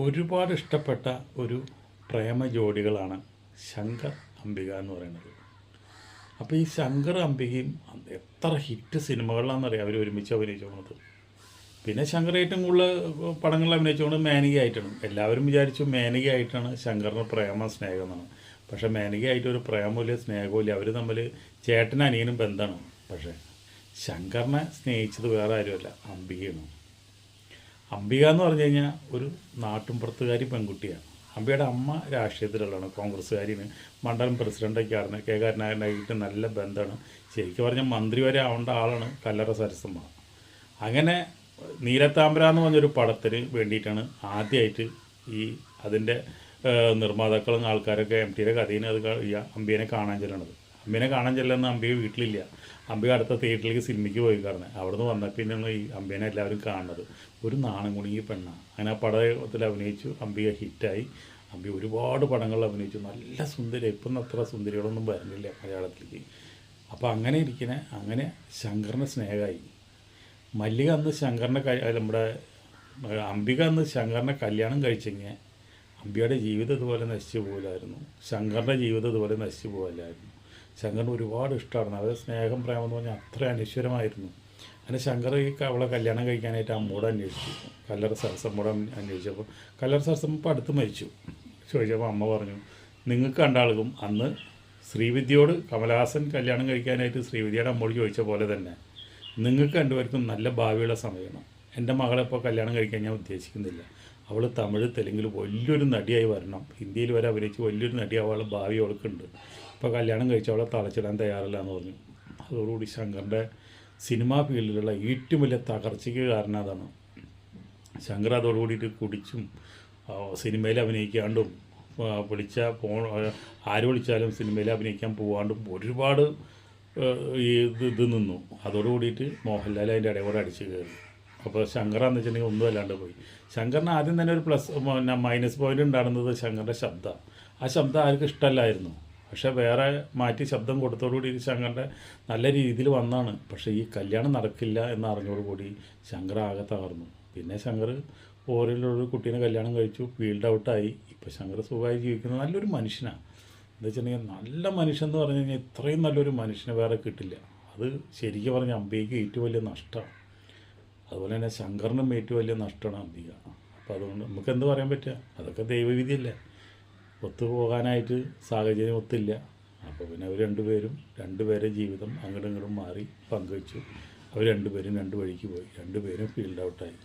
ഒരുപാട് ഇഷ്ടപ്പെട്ട ഒരു പ്രേമ ജോഡികളാണ് ശങ്കർ അംബിക എന്ന് പറയുന്നത്. അപ്പോൾ ഈ ശങ്കർ അംബികയും എത്ര ഹിറ്റ് സിനിമകളിലാണെന്നറിയാം അവർ ഒരുമിച്ച് അഭിനയിച്ചുകൊണ്ടത്. പിന്നെ ശങ്കർ ഏറ്റവും കൂടുതൽ പടങ്ങളിൽ അഭിനയിച്ചുകൊണ്ട് മേനകയായിട്ടാണ്. എല്ലാവരും വിചാരിച്ചു മേനകയായിട്ടാണ് ശങ്കറിന് പ്രേമ സ്നേഹം എന്നാണ്. പക്ഷേ മേനകയായിട്ട് ഒരു പ്രേമമില്ല, സ്നേഹമില്ല. അവർ തമ്മിൽ ചേട്ടനും അനിയനും ബന്ധമാണ്. പക്ഷേ ശങ്കറിനെ സ്നേഹിച്ചത് വേറെ ആരുമല്ല, അംബികയാണ്. അംബിക എന്ന് പറഞ്ഞു കഴിഞ്ഞാൽ ഒരു നാട്ടുംപുറത്തുകാരി പെൺകുട്ടിയാണ്. അംബികയുടെ അമ്മ രാഷ്ട്രീയത്തിലുള്ളതാണ്, കോൺഗ്രസ്സുകാരിന്, മണ്ഡലം പ്രസിഡൻ്റൊക്കെ ആണ്. കെ കരുണാകരനായിട്ട് നല്ല ബന്ധമാണ്. ശരിക്കും പറഞ്ഞാൽ മന്ത്രി വരെ ആവേണ്ട ആളാണ് കല്ലറ സരസമ്മ. അങ്ങനെ നീലത്താമര എന്ന് പറഞ്ഞൊരു പടത്തിന് വേണ്ടിയിട്ടാണ് ആദ്യമായിട്ട് ഈ അതിൻ്റെ നിർമ്മാതാക്കളും ആൾക്കാരൊക്കെ എം ടിയുടെ കഥയിന് അത് അംബികനെ കാണാൻ ചെല്ലണത്. അംബികനെ കാണാൻ ചെല്ലുന്ന അംബിക വീട്ടിലില്ല. അംബിക അടുത്ത തിയേറ്ററിലേക്ക് സിനിമയ്ക്ക് പോയി കാരണം അവിടുന്ന് വന്ന പിന്നെയാണ് ഈ അംബികനെ എല്ലാവരും കാണുന്നത്. ഒരു നാണം കുണുങ്ങിയ പെണ്ണാണ്. അങ്ങനെ ആ പടത്തിൽ അഭിനയിച്ചു. അംബിക ഹിറ്റായി. അംബിക ഒരുപാട് പടങ്ങളിൽ അഭിനയിച്ചു. നല്ല സുന്ദരി. ഇപ്പം അത്ര സുന്ദരികളൊന്നും വരുന്നില്ല മലയാളത്തിലേക്ക്. അപ്പോൾ അങ്ങനെ ഇരിക്കണേ അങ്ങനെ ശങ്കറിന് സ്നേഹമായി. മല്ലിക അന്ന് ശങ്കറിനെ നമ്മുടെ അംബിക അന്ന് ശങ്കറിനെ കല്യാണം കഴിച്ചെങ്കിൽ അംബികയുടെ ജീവിതം ഇതുപോലെ നശിച്ചു പോകില്ലായിരുന്നു. ശങ്കറിൻ്റെ ജീവിതം ഇതുപോലെ നശിച്ചു പോകില്ലായിരുന്നു. ശങ്കറിന് ഒരുപാട് ഇഷ്ടമായിരുന്നു. അവരുടെ സ്നേഹം പ്രേമം എന്ന് പറഞ്ഞാൽ അത്ര അനശ്വരമായിരുന്നു. അങ്ങനെ ശങ്കർ ഈ അവളെ കല്യാണം കഴിക്കാനായിട്ട് അമ്മോട് അന്വേഷിച്ചു. കല്ലറ സരസമ്മോട് അന്വേഷിച്ചപ്പോൾ കല്ലറ സരസമ്മ ഇപ്പോൾ അടുത്ത് മരിച്ചു. ചോദിച്ചപ്പോൾ അമ്മ പറഞ്ഞു, നിങ്ങൾക്ക് രണ്ടാൾക്കും അന്ന് ശ്രീവിദ്യയോട് കമലഹാസൻ കല്യാണം കഴിക്കാനായിട്ട് ശ്രീവിദ്യയുടെ അമ്മോട് ചോദിച്ച പോലെ തന്നെ നിങ്ങൾക്ക് രണ്ടുപേർക്കും നല്ല ഭാവിയുള്ള സമയമാണ്. എൻ്റെ മകളെപ്പോൾ കല്യാണം കഴിക്കാൻ ഞാൻ ഉദ്ദേശിക്കുന്നില്ല. അവൾ തമിഴ് തെലുങ്കിൽ വലിയൊരു നടിയായി വരണം. ഹിന്ദിയിൽ വരെ അഭിനയിച്ച് വലിയൊരു നടിയാവാനുള്ള ഭാവി അവൾക്കുണ്ട്. ഇപ്പോൾ കല്യാണം കഴിച്ച് അവളെ തളച്ചിടാൻ തയ്യാറില്ല എന്ന് പറഞ്ഞു. അതോടുകൂടി ശങ്കറിൻ്റെ സിനിമാ ഫീൽഡിലുള്ള ഏറ്റവും വലിയ തകർച്ചയ്ക്ക് കാരണം അതാണ്. ശങ്കർ അതോടുകൂടിയിട്ട് കുടിച്ചും സിനിമയിൽ അഭിനയിക്കാണ്ടും ആര് വിളിച്ചാലും സിനിമയിൽ അഭിനയിക്കാൻ പോകാണ്ടും ഒരുപാട് ഇത് നിന്നു. അതോടുകൂടിയിട്ട് മോഹൻലാൽ അതിൻ്റെ ഇടയിൽ കൂടെ അടിച്ചു കയറി. അപ്പോൾ ശങ്കറാന്ന് വെച്ചിട്ടുണ്ടെങ്കിൽ ഒന്നും അല്ലാണ്ട് പോയി. ശങ്കറിന് ആദ്യം തന്നെ ഒരു മൈനസ് പോയിൻ്റ് ഉണ്ടായിരുന്നത് ശങ്കറിൻ്റെ ശബ്ദം. ആ ശബ്ദം ആർക്കും ഇഷ്ടമല്ലായിരുന്നു. പക്ഷേ വേറെ മാറ്റി ശബ്ദം കൊടുത്തോടുകൂടി ശങ്കറിൻ്റെ നല്ല രീതിയിൽ വന്നാണ്. പക്ഷേ ഈ കല്യാണം നടക്കില്ല എന്ന് അറിഞ്ഞോടുകൂടി ശങ്കർ ആകെ തകർന്നു. പിന്നെ ശങ്കർ ഓരോരു കുട്ടീനെ കല്യാണം കഴിച്ചു, ഫീൽഡ് ഔട്ടായി. ഇപ്പോൾ ശങ്കർ സുഖമായി ജീവിക്കുന്ന നല്ലൊരു മനുഷ്യനാണ്. എന്താ വെച്ചിട്ടുണ്ടെങ്കിൽ നല്ല മനുഷ്യൻ എന്ന് പറഞ്ഞു കഴിഞ്ഞാൽ ഇത്രയും നല്ലൊരു മനുഷ്യനെ വേറെ കിട്ടില്ല. അത് ശരിക്കും പറഞ്ഞാൽ അംബികയ്ക്ക് ഏറ്റവും വലിയ നഷ്ടമാണ്. അതുപോലെ തന്നെ ശങ്കറിനും ഏറ്റവും വലിയ നഷ്ടമാണ് അംബിക. അപ്പോൾ അതുകൊണ്ട് നമുക്ക് എന്ത് പറയാൻ പറ്റുക? അതൊക്കെ ദൈവവിധിയല്ലേ. ഒത്തുപോകാനായിട്ട് സാഹചര്യം ഒത്തില്ല. അപ്പോൾ പിന്നെ അവർ രണ്ടുപേരെ ജീവിതം അങ്ങോട്ടും ഇങ്ങോട്ടും മാറി പങ്കുവച്ചു. അവർ രണ്ടുപേരും രണ്ട് വഴിക്ക് പോയി. രണ്ടുപേരും ഫീൽഡ് ഔട്ടായി.